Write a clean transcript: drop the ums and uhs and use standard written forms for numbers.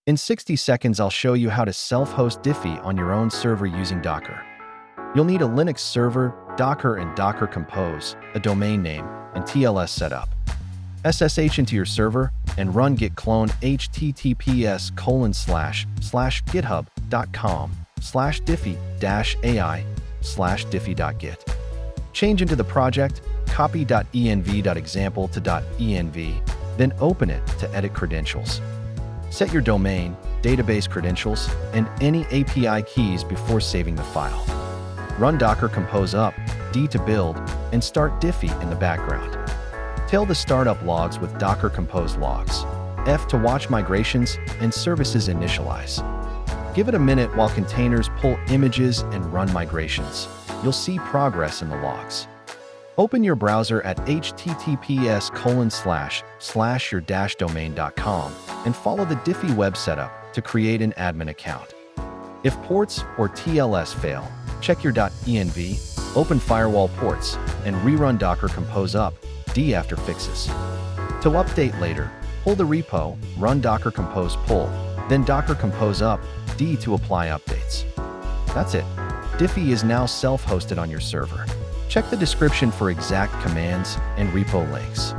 In 60 seconds, I'll show you how to self-host Dify on your own server using Docker. You'll need a Linux server, Docker and Docker Compose, a domain name, and TLS setup. SSH into your server and run git clone https://github.com/diffy-ai/diffy.git. Change into the project, copy .env.example to .env, then open it to edit credentials. Set your domain, database credentials, and any API keys before saving the file. Run Docker Compose up, D to build, and start Dify in the background. Tail the startup logs with Docker Compose logs, F to watch migrations and services initialize. Give it a minute while containers pull images and run migrations. You'll see progress in the logs. Open your browser at https://your-domain.com and follow the Dify web setup to create an admin account. If ports or TLS fail, check your .env, open firewall ports, and rerun Docker Compose up, D after fixes. To update later, pull the repo, run Docker Compose pull, then Docker Compose up, D to apply updates. That's it. Dify is now self-hosted on your server. Check the description for exact commands and repo links.